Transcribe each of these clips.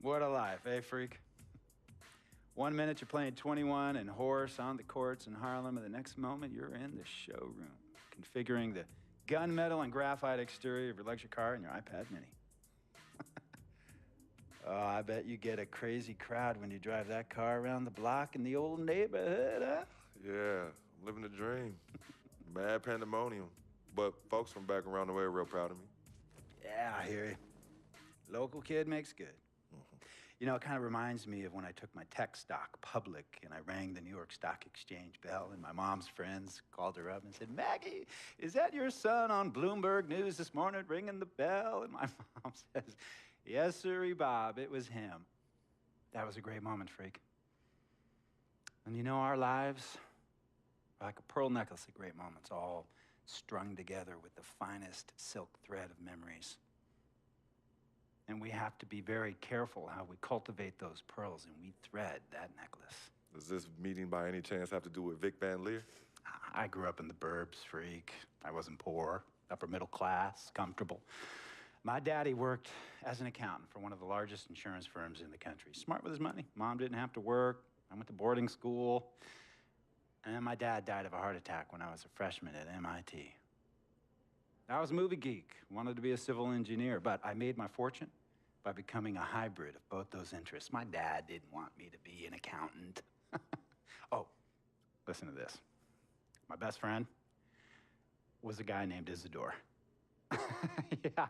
What a life, eh, freak? 1 minute you're playing 21 and horse on the courts in Harlem, and the next moment you're in the showroom, configuring the gunmetal and graphite exterior of your luxury car and your iPad mini. Oh, I bet you get a crazy crowd when you drive that car around the block in the old neighborhood, huh? Yeah, I'm living the dream. Mad pandemonium. But folks from back around the way are real proud of me. Yeah, I hear you. Local kid makes good. You know, it kind of reminds me of when I took my tech stock public and I rang the New York Stock Exchange bell, and my mom's friends called her up and said, "Maggie, is that your son on Bloomberg News this morning ringing the bell?" And my mom says, "Yes, sirree, Bob, it was him." That was a great moment, freak. And you know, our lives are like a pearl necklace of great moments, all strung together with the finest silk thread of memories. And we have to be very careful how we cultivate those pearls and we thread that necklace. Does this meeting by any chance have to do with Vic Van Leer? I grew up in the burbs, freak. I wasn't poor, upper middle class, comfortable. My daddy worked as an accountant for one of the largest insurance firms in the country. Smart with his money. Mom didn't have to work. I went to boarding school. And my dad died of a heart attack when I was a freshman at MIT. I was a movie geek, wanted to be a civil engineer, but I made my fortune by becoming a hybrid of both those interests. My dad didn't want me to be an accountant. Oh, listen to this. My best friend was a guy named Isidore. Yeah,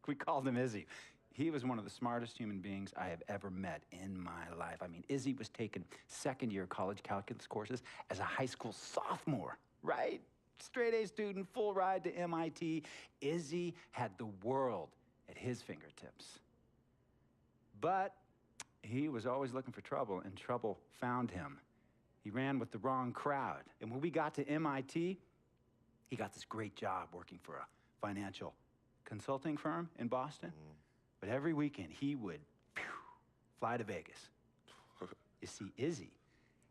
we called him Izzy. He was one of the smartest human beings I have ever met in my life. I mean, Izzy was taking second-year college calculus courses as a high school sophomore, right? Straight-A student, full ride to MIT. Izzy had the world at his fingertips. But he was always looking for trouble, and trouble found him. He ran with the wrong crowd. And when we got to MIT, he got this great job working for a financial consulting firm in Boston. But every weekend, he would fly to Vegas. You see, Izzy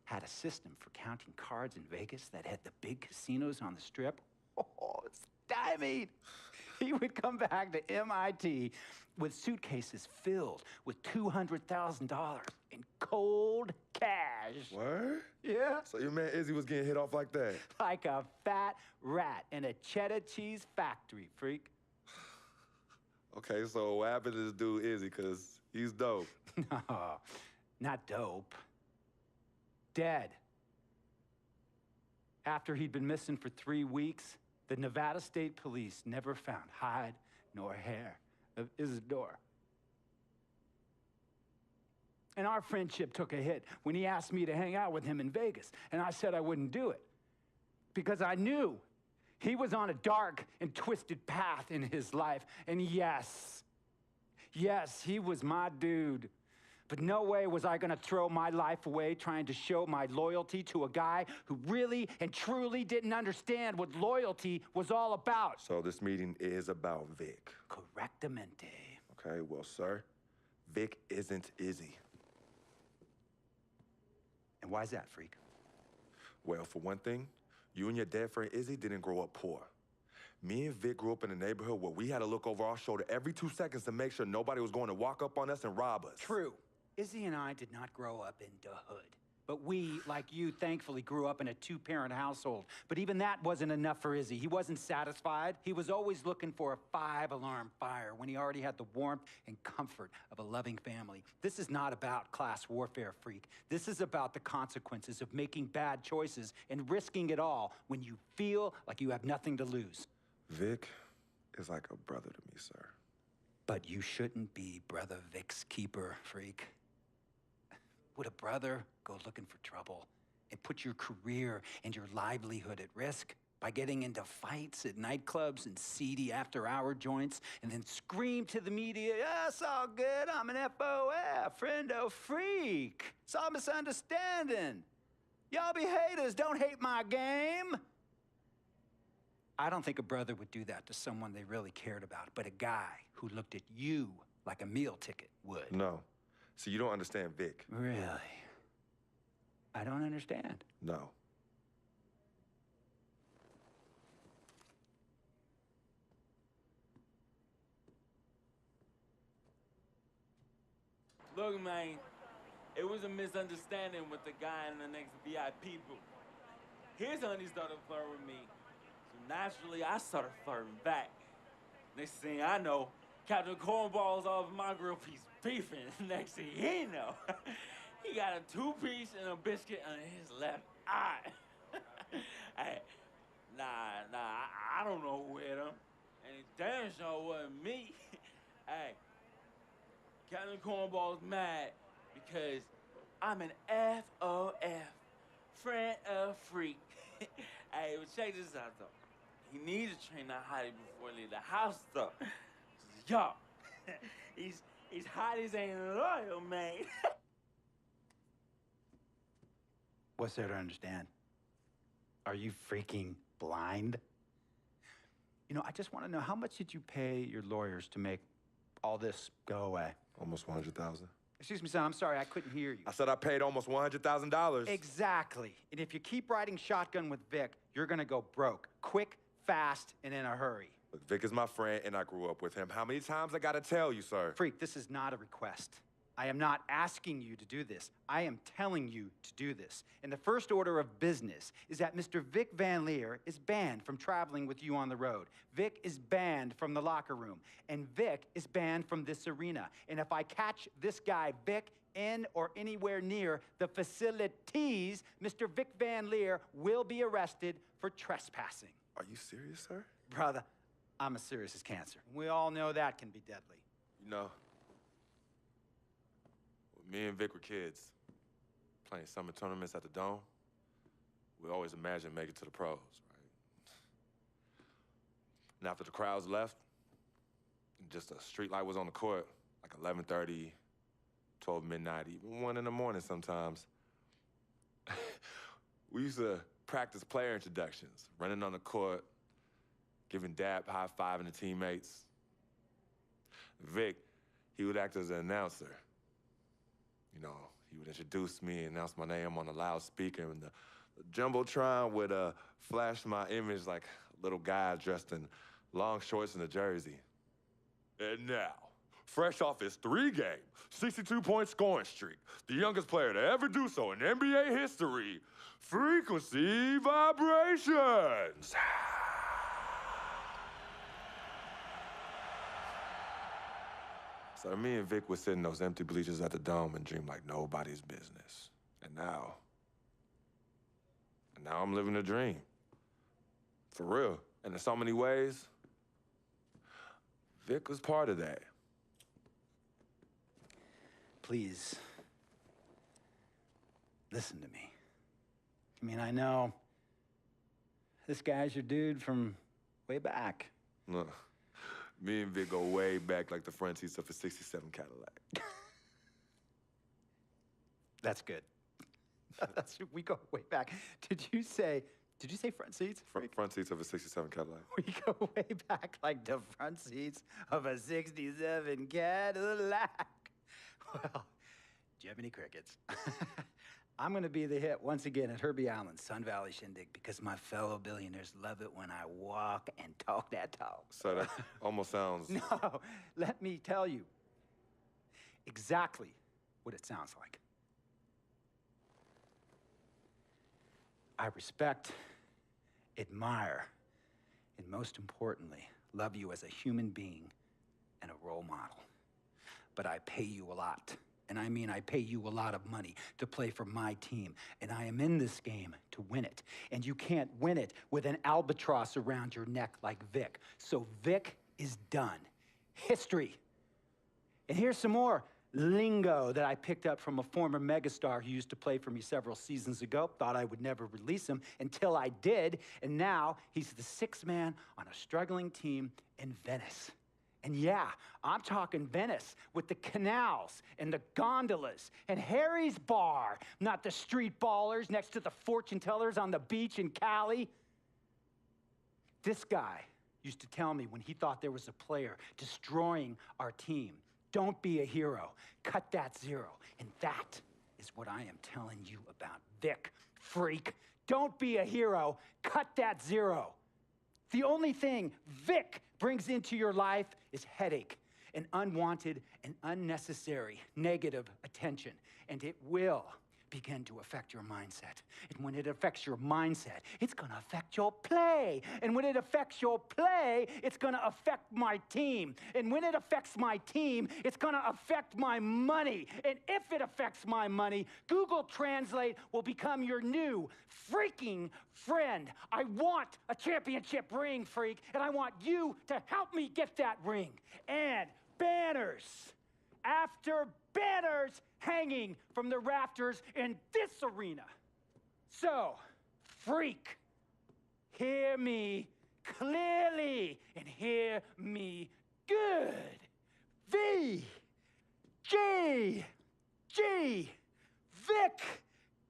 had a system for counting cards in Vegas that had the big casinos on the Strip. Oh, stymied. He would come back to MIT with suitcases filled with $200,000 in cold cash. What? Yeah. So your man Izzy was getting hit off like that? Like a fat rat in a cheddar cheese factory, freak. Okay, so what happened to this dude Izzy, because he's dope? No, not dope. Dead. After he'd been missing for 3 weeks, the Nevada State Police never found hide nor hair of Isidore. And our friendship took a hit when he asked me to hang out with him in Vegas, and I said I wouldn't do it because I knew he was on a dark and twisted path in his life. And yes, he was my dude. But no way was I gonna throw my life away trying to show my loyalty to a guy who really and truly didn't understand what loyalty was all about. So this meeting is about Vic. Correctamente. Okay, well, sir, Vic isn't Izzy. And why's that, freak? Well, for one thing, you and your dead friend Izzy didn't grow up poor. Me and Vic grew up in a neighborhood where we had to look over our shoulder every 2 seconds to make sure nobody was going to walk up on us and rob us. True. Izzy and I did not grow up in the hood. But we, like you, thankfully grew up in a 2-parent household. But even that wasn't enough for Izzy. He wasn't satisfied. He was always looking for a 5-alarm fire when he already had the warmth and comfort of a loving family. This is not about class warfare, freak. This is about the consequences of making bad choices and risking it all when you feel like you have nothing to lose. Vic is like a brother to me, sir. But you shouldn't be Brother Vic's keeper, freak. Would a brother go looking for trouble and put your career and your livelihood at risk by getting into fights at nightclubs and seedy after-hour joints and then scream to the media, "Yeah, it's all good, I'm an FOF, friendo freak. It's all misunderstanding. Y'all be haters, don't hate my game." I don't think a brother would do that to someone they really cared about, but a guy who looked at you like a meal ticket would. No. See, you don't understand Vic. Really? I don't understand. No. Look, man, it was a misunderstanding with the guy in the next VIP booth. His honey started flirting with me, so naturally I started flirting back. Next thing I know, Captain Cornball's off my grill piece beefing. Next thing he know, he got a two-piece and a biscuit under his left eye. Hey, I don't know who hit him. And it damn sure wasn't me. Hey, Captain Cornball's mad because I'm an FOF, friend of freak. Hey, but check this out, though. He needs to train that hottie before he leave the house, though. Yo, he's hotties ain't loyal, man. What's there to understand? Are you freaking blind? You know, I just want to know, how much did you pay your lawyers to make all this go away? Almost 100,000. Excuse me, son, I'm sorry, I couldn't hear you. I said I paid almost $100,000. Exactly. And if you keep riding shotgun with Vic, you're gonna go broke. Quick, fast, and in a hurry. Look, Vic is my friend, and I grew up with him. How many times I gotta tell you, sir? Freak, this is not a request. I am not asking you to do this. I am telling you to do this. And the first order of business is that Mr. Vic Van Leer is banned from traveling with you on the road. Vic is banned from the locker room. And Vic is banned from this arena. And if I catch this guy, Vic, in or anywhere near the facilities, Mr. Vic Van Leer will be arrested for trespassing. Are you serious, sir? Brother, I'm as serious as cancer. We all know that can be deadly. You know, when me and Vic were kids, playing summer tournaments at the Dome, we always imagined making it to the pros, right? And after the crowds left, just a street light was on the court, like 11:30, 12 midnight, even 1 in the morning sometimes. We used to practice player introductions, running on the court, giving dap, high-fiving the teammates. Vic, he would act as an announcer. You know, he would introduce me, announce my name on the loudspeaker, and the Jumbotron would flash my image like a little guy dressed in long shorts and a jersey. And now, fresh off his 3-game, 62-point scoring streak, the youngest player to ever do so in NBA history, Frequency Vibrations. So me and Vic would sit in those empty bleachers at the Dome and dream like nobody's business. And now I'm living a dream. For real. And in so many ways, Vic was part of that. Please, listen to me. I mean, I know this guy's your dude from way back. Look, me and Vic go way back like the front seats of a '67 Cadillac. That's good. We go way back. Did you say front seats? Front seats of a '67 Cadillac. We go way back like the front seats of a '67 Cadillac. Well, do you have any crickets? I'm gonna be the hit once again at Herbie Allen's Sun Valley Shindig because my fellow billionaires love it when I walk and talk that talk. So that almost sounds... No, let me tell you exactly what it sounds like. I respect, admire, and most importantly, love you as a human being and a role model. But I pay you a lot. And I mean, I pay you a lot of money to play for my team. And I am in this game to win it. And you can't win it with an albatross around your neck like Vic. So Vic is done. History. And here's some more lingo that I picked up from a former megastar who used to play for me several seasons ago. Thought I would never release him until I did. And now he's the sixth man on a struggling team in Venice. And yeah, I'm talking Venice with the canals and the gondolas and Harry's Bar, not the street ballers next to the fortune tellers on the beach in Cali. This guy used to tell me when he thought there was a player destroying our team, don't be a hero, cut that zero. And that is what I am telling you about Vic, freak. Don't be a hero, cut that zero. The only thing Vic brings into your life is headache and unwanted and unnecessary negative attention, and it will begin to affect your mindset. And when it affects your mindset, it's going to affect your play. And when it affects your play, it's going to affect my team. And when it affects my team, it's going to affect my money. And if it affects my money, Google Translate will become your new freaking friend. I want a championship ring, freak, and I want you to help me get that ring. And banners after banners hanging from the rafters in this arena. So, freak, hear me clearly and hear me good. V, G, Vic,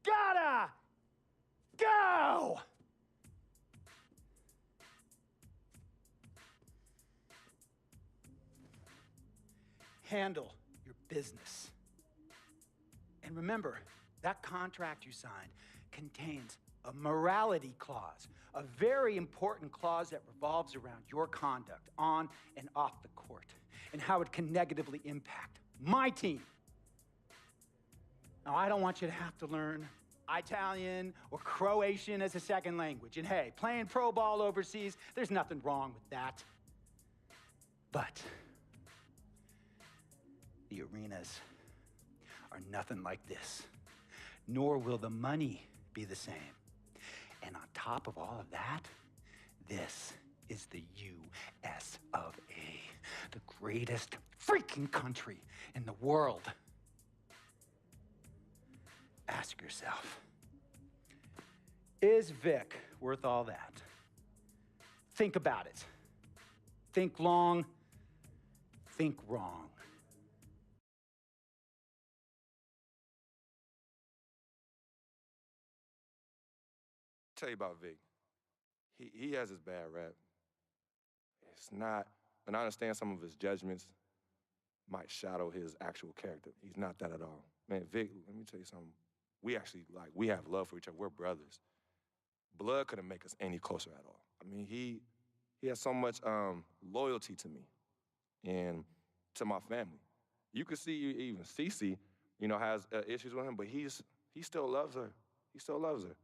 gotta go. Handle your business. And remember, that contract you signed contains a morality clause, a very important clause that revolves around your conduct on and off the court, and how it can negatively impact my team. Now, I don't want you to have to learn Italian or Croatian as a second language. And hey, playing pro ball overseas, there's nothing wrong with that. But the arenas are nothing like this, nor will the money be the same. And on top of all of that, this is the US of A, the greatest freaking country in the world. Ask yourself, is Vic worth all that? Think about it. Think long, think wrong. Tell you about Vic. He has his bad rap. It's not, and I understand some of his judgments might shadow his actual character. He's not that at all. Man, Vic, let me tell you something. We have love for each other. We're brothers. Blood couldn't make us any closer at all. I mean, he has so much loyalty to me and to my family. You could see even Cece, has issues with him, but he still loves her. He still loves her.